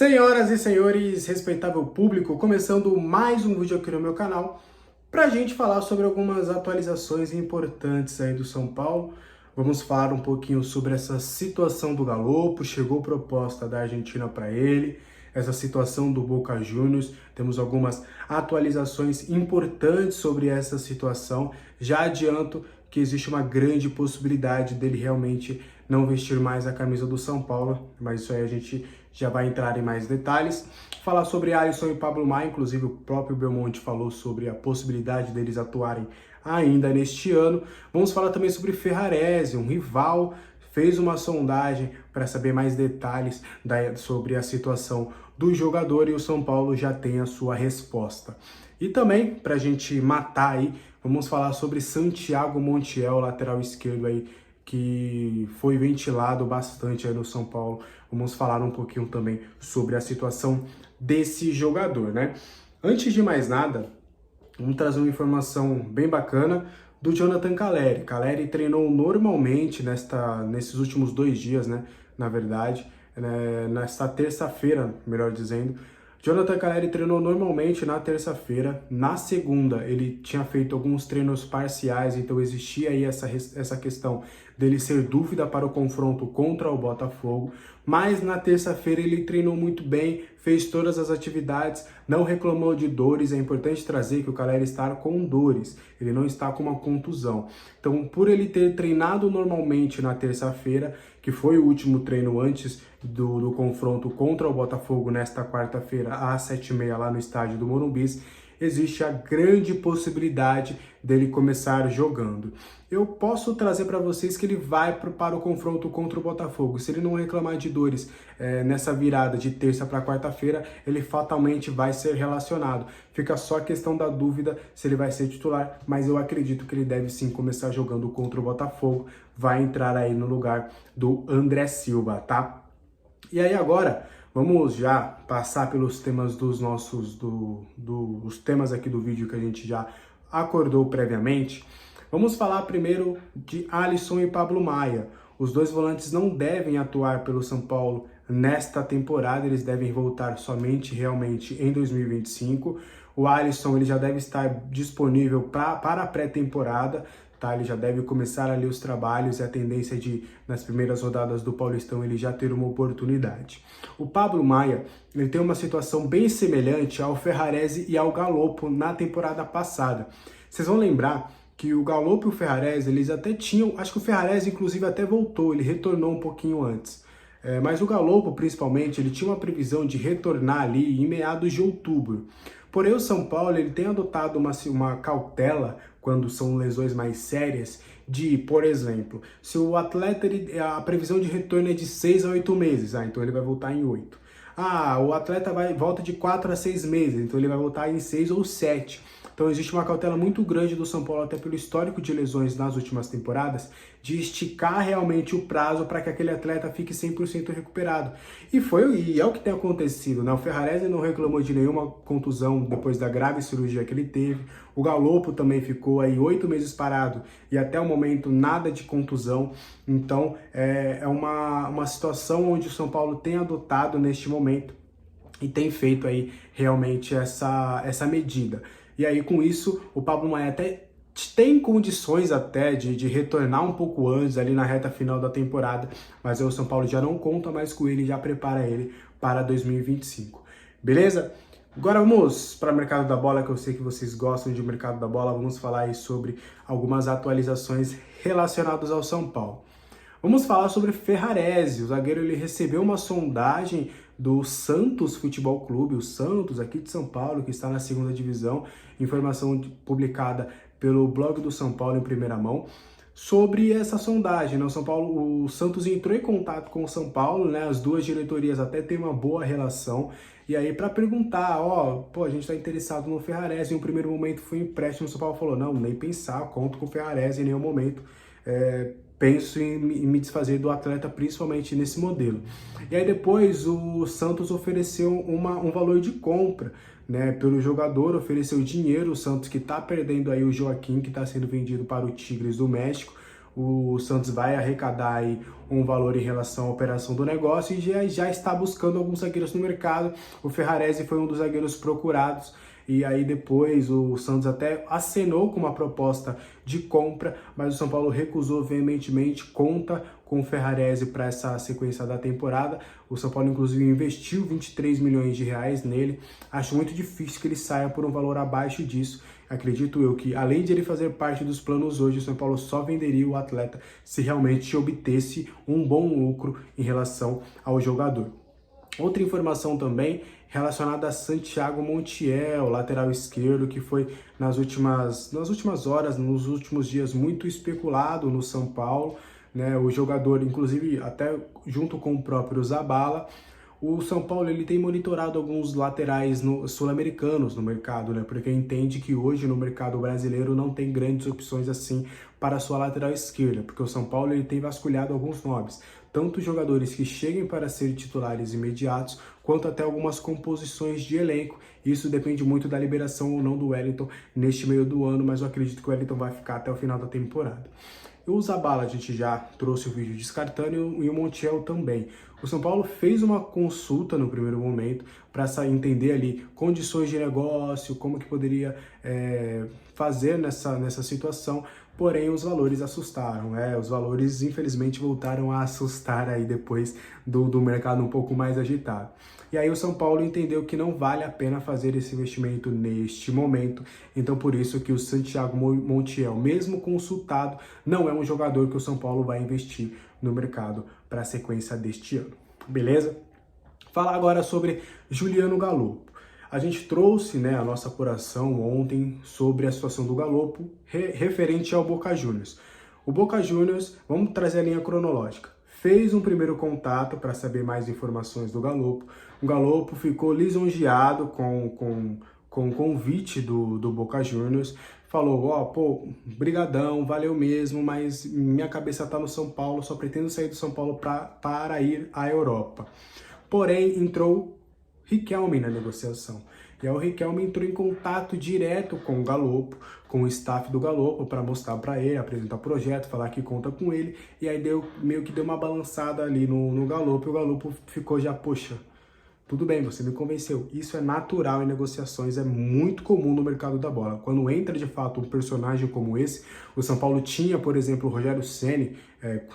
Senhoras e senhores, respeitável público, começando mais um vídeo aqui no meu canal para a gente falar sobre algumas atualizações importantes aí do São Paulo. Vamos falar um pouquinho sobre essa situação do Galopo, chegou proposta da Argentina para ele, essa situação do Boca Juniors, temos algumas atualizações importantes sobre essa situação. Já adianto que existe uma grande possibilidade dele realmente não vestir mais a camisa do São Paulo, mas isso aí a gente já vai entrar em mais detalhes. Falar sobre Alisson e Pablo Maia, inclusive o próprio Belmonte falou sobre a possibilidade deles atuarem ainda neste ano. Vamos falar também sobre Ferrarese, um rival, fez uma sondagem para saber mais detalhes sobre a situação do jogador e o São Paulo já tem a sua resposta. E também, para a gente matar aí, vamos falar sobre Santiago Montiel, lateral esquerdo aí, que foi ventilado bastante aí no São Paulo. Vamos falar um pouquinho também sobre a situação desse jogador, né? Antes de mais nada, vamos trazer uma informação bem bacana do Jonathan Calleri. Calleri treinou normalmente nesses últimos 2 dias, né? Na verdade, nesta terça-feira, melhor dizendo. Jonathan Calleri treinou normalmente na terça-feira. Na segunda, ele tinha feito alguns treinos parciais, então existia aí essa questão dele ser dúvida para o confronto contra o Botafogo. Mas na terça-feira ele treinou muito bem, fez todas as atividades, não reclamou de dores. É importante trazer que o Calleri está com dores, ele não está com uma contusão. Então, por ele ter treinado normalmente na terça-feira, que foi o último treino antes do confronto contra o Botafogo nesta quarta-feira às 7h30 lá no estádio do Morumbi, existe a grande possibilidade dele começar jogando. Eu posso trazer para vocês que ele vai para o confronto contra o Botafogo. Se ele não reclamar de dores nessa virada de terça para quarta-feira, ele fatalmente vai ser relacionado. Fica só a questão da dúvida se ele vai ser titular, mas eu acredito que ele deve sim começar jogando contra o Botafogo. Vai entrar aí no lugar do André Silva, tá? E aí agora, vamos já passar pelos temas os temas aqui do vídeo que a gente já acordou previamente. Vamos falar primeiro de Alisson e Pablo Maia. Os dois volantes não devem atuar pelo São Paulo nesta temporada, eles devem voltar somente realmente em 2025. O Alisson ele já deve estar disponível para a pré-temporada. Tá, ele já deve começar ali os trabalhos e a tendência de, nas primeiras rodadas do Paulistão, ele já ter uma oportunidade. O Pablo Maia, ele tem uma situação bem semelhante ao Ferrarese e ao Galopo na temporada passada. Vocês vão lembrar que o Galopo e o Ferrarese, eles até tinham, acho que o Ferrarese inclusive até voltou, ele retornou um pouquinho antes. Mas o Galopo, principalmente, ele tinha uma previsão de retornar ali em meados de outubro. Porém, o São Paulo ele tem adotado uma cautela quando são lesões mais sérias de, por exemplo, se o atleta, a previsão de retorno é de 6 a 8 meses, então ele vai voltar em 8. O atleta volta de 4 a 6 meses, então ele vai voltar em 6 ou 7. Então existe uma cautela muito grande do São Paulo, até pelo histórico de lesões nas últimas temporadas, de esticar realmente o prazo para que aquele atleta fique 100% recuperado. E é o que tem acontecido, né? O Ferrarese não reclamou de nenhuma contusão depois da grave cirurgia que ele teve. O Galopo também ficou aí 8 meses parado e até o momento nada de contusão. Então é uma situação onde o São Paulo tem adotado neste momento e tem feito aí realmente essa medida. E aí, com isso, o Pablo Maia até tem condições até de retornar um pouco antes, ali na reta final da temporada, mas aí o São Paulo já não conta mais com ele, já prepara ele para 2025. Beleza? Agora vamos para o mercado da bola, que eu sei que vocês gostam de mercado da bola. Vamos falar aí sobre algumas atualizações relacionadas ao São Paulo. Vamos falar sobre Ferrarese. O zagueiro ele recebeu uma sondagem do Santos Futebol Clube, o Santos aqui de São Paulo, que está na 2ª divisão, informação publicada pelo blog do São Paulo em primeira mão, sobre essa sondagem, né? O Santos entrou em contato com o São Paulo, né? As duas diretorias até têm uma boa relação, e aí para perguntar, a gente está interessado no Ferrarese. Em um primeiro momento foi empréstimo, o São Paulo falou, não, nem pensar, conto com o Ferrarese em nenhum momento, penso em me desfazer do atleta, principalmente nesse modelo. E aí depois o Santos ofereceu um valor de compra, né, pelo jogador, ofereceu dinheiro. O Santos que está perdendo aí o Joaquim, que está sendo vendido para o Tigres do México. o Santos vai arrecadar aí um valor em relação à operação do negócio e já está buscando alguns zagueiros no mercado. O Ferrarese foi um dos zagueiros procurados. E aí depois o Santos até acenou com uma proposta de compra, mas o São Paulo recusou veementemente, conta com o Ferrarese para essa sequência da temporada. O São Paulo inclusive investiu 23 milhões de reais nele. Acho muito difícil que ele saia por um valor abaixo disso. Acredito eu que, além de ele fazer parte dos planos hoje, o São Paulo só venderia o atleta se realmente obtesse um bom lucro em relação ao jogador. Outra informação também relacionada a Santiago Montiel, lateral esquerdo, que foi nas últimas horas, nos últimos dias, muito especulado no São Paulo, né? O jogador, inclusive, até junto com o próprio Zabala. O São Paulo ele tem monitorado alguns laterais sul-americanos no mercado, né? Porque entende que hoje no mercado brasileiro não tem grandes opções assim para a sua lateral esquerda, porque o São Paulo ele tem vasculhado alguns nomes, tanto jogadores que cheguem para ser titulares imediatos, quanto até algumas composições de elenco. Isso depende muito da liberação ou não do Wellington neste meio do ano, mas eu acredito que o Wellington vai ficar até o final da temporada. O Zabala a gente já trouxe o vídeo descartando e o Montiel também. O São Paulo fez uma consulta no primeiro momento para entender ali condições de negócio, como que poderia fazer nessa situação, porém os valores assustaram, os valores infelizmente voltaram a assustar aí depois do mercado um pouco mais agitado. E aí o São Paulo entendeu que não vale a pena fazer esse investimento neste momento, então por isso que o Santiago Montiel, mesmo consultado, não é um jogador que o São Paulo vai investir no mercado para a sequência deste ano, beleza? Falar agora sobre Juliano Galopo. A gente trouxe a nossa apuração ontem sobre a situação do Galopo referente ao Boca Juniors. O Boca Juniors, vamos trazer a linha cronológica, fez um primeiro contato para saber mais informações do Galopo. O Galopo ficou lisonjeado com o convite do Boca Juniors, falou, pô, brigadão, valeu mesmo, mas minha cabeça tá no São Paulo, só pretendo sair do São Paulo para ir à Europa. Porém, entrou Riquelme na negociação. E aí o Riquelme entrou em contato direto com o Galopo, com o staff do Galopo, para mostrar para ele, apresentar o projeto, falar que conta com ele. E aí meio que deu uma balançada ali no Galopo, e o Galopo ficou já, poxa, tudo bem, você me convenceu. Isso é natural em negociações, é muito comum no mercado da bola. Quando entra de fato um personagem como esse, o São Paulo tinha, por exemplo, o Rogério Ceni,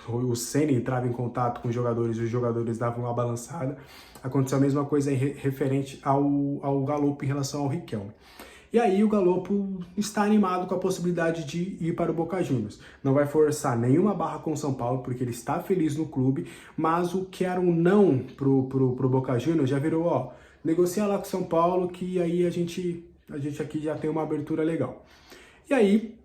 o Ceni entrava em contato com os jogadores e os jogadores davam uma balançada. Aconteceu a mesma coisa referente ao Galopo em relação ao Riquelme. E aí o Galopo está animado com a possibilidade de ir para o Boca Juniors. Não vai forçar nenhuma barra com o São Paulo, porque ele está feliz no clube, mas o que era um não pro Boca Juniors já virou, negocia lá com o São Paulo, que aí a gente aqui já tem uma abertura legal. E aí,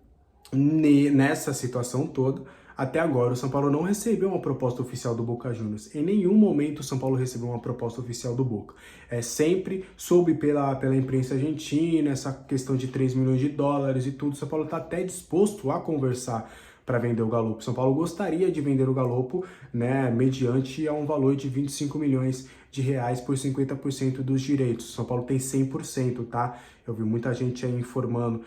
nessa situação toda, até agora o São Paulo não recebeu uma proposta oficial do Boca Juniors. Em nenhum momento o São Paulo recebeu uma proposta oficial do Boca. Sempre soube pela imprensa argentina, essa questão de 3 milhões de dólares e tudo. O São Paulo está até disposto a conversar para vender o Galopo. O São Paulo gostaria de vender o Galopo, mediante a um valor de 25 milhões de reais por 50% dos direitos. O São Paulo tem 100%, tá? Eu vi muita gente aí informando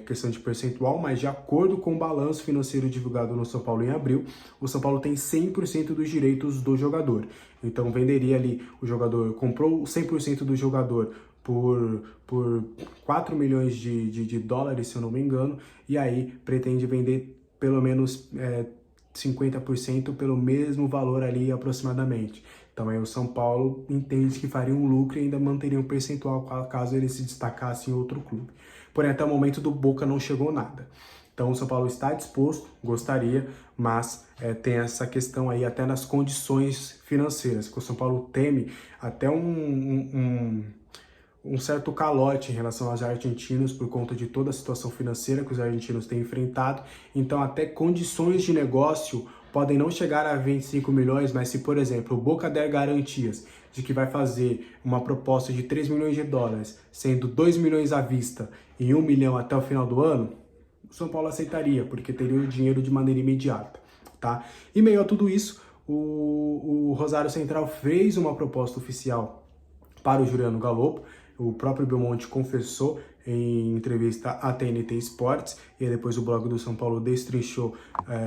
questão de percentual, mas de acordo com o balanço financeiro divulgado no São Paulo em abril, o São Paulo tem 100% dos direitos do jogador. Então venderia ali, o jogador comprou 100% do jogador por 4 milhões de dólares, se eu não me engano, e aí pretende vender pelo menos 50% pelo mesmo valor ali aproximadamente. Então aí o São Paulo entende que faria um lucro e ainda manteria um percentual caso ele se destacasse em outro clube. Porém, até o momento do Boca não chegou nada. Então o São Paulo está disposto, gostaria, mas tem essa questão aí até nas condições financeiras, que o São Paulo teme até um certo calote em relação aos argentinos por conta de toda a situação financeira que os argentinos têm enfrentado. Então até condições de negócio podem não chegar a 25 milhões, mas se, por exemplo, o Boca der garantias de que vai fazer uma proposta de 3 milhões de dólares, sendo 2 milhões à vista e 1 milhão até o final do ano, o São Paulo aceitaria, porque teria o dinheiro de maneira imediata, tá? E meio a tudo isso, o Rosário Central fez uma proposta oficial para o Juliano Galopo, o próprio Belmonte confessou em entrevista à TNT Sports, e depois o blog do São Paulo destrinchou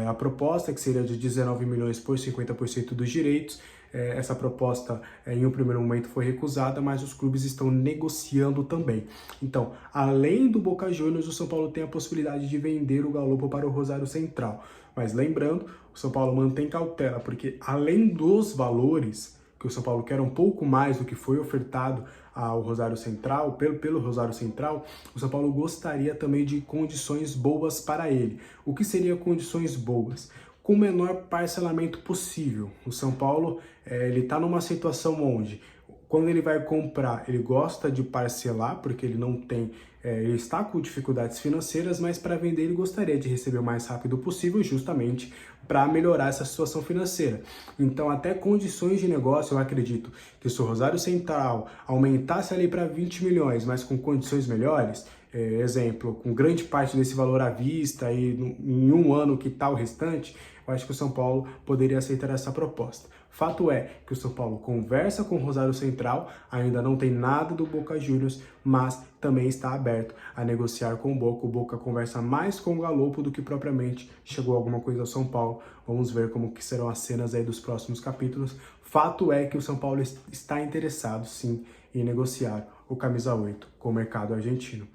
a proposta, que seria de 19 milhões por 50% dos direitos. Essa proposta, em um primeiro momento, foi recusada, mas os clubes estão negociando também. Então, além do Boca Juniors, o São Paulo tem a possibilidade de vender o Galopo para o Rosário Central. Mas lembrando, o São Paulo mantém cautela, porque além dos valores, que o São Paulo quer um pouco mais do que foi ofertado ao Rosário Central, pelo Rosário Central, o São Paulo gostaria também de condições boas para ele. O que seria condições boas? Com o menor parcelamento possível. O São Paulo ele está numa situação onde, quando ele vai comprar, ele gosta de parcelar, porque ele não tem, ele está com dificuldades financeiras, mas para vender ele gostaria de receber o mais rápido possível, justamente para melhorar essa situação financeira. Então, até condições de negócio, eu acredito que se o Rosário Central aumentasse ali para 20 milhões, mas com condições melhores, exemplo, com grande parte desse valor à vista e em um ano quitar o restante, eu acho que o São Paulo poderia aceitar essa proposta. Fato é que o São Paulo conversa com o Rosário Central, ainda não tem nada do Boca Juniors, mas também está aberto a negociar com o Boca. O Boca conversa mais com o Galopo do que propriamente chegou alguma coisa ao São Paulo. Vamos ver como que serão as cenas aí dos próximos capítulos. Fato é que o São Paulo está interessado, sim, em negociar o camisa 8 com o mercado argentino.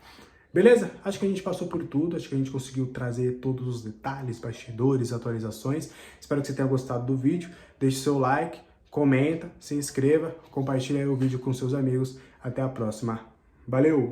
Beleza? Acho que a gente passou por tudo, acho que a gente conseguiu trazer todos os detalhes, bastidores, atualizações. Espero que você tenha gostado do vídeo. Deixe seu like, comenta, se inscreva, compartilhe aí o vídeo com seus amigos. Até a próxima. Valeu!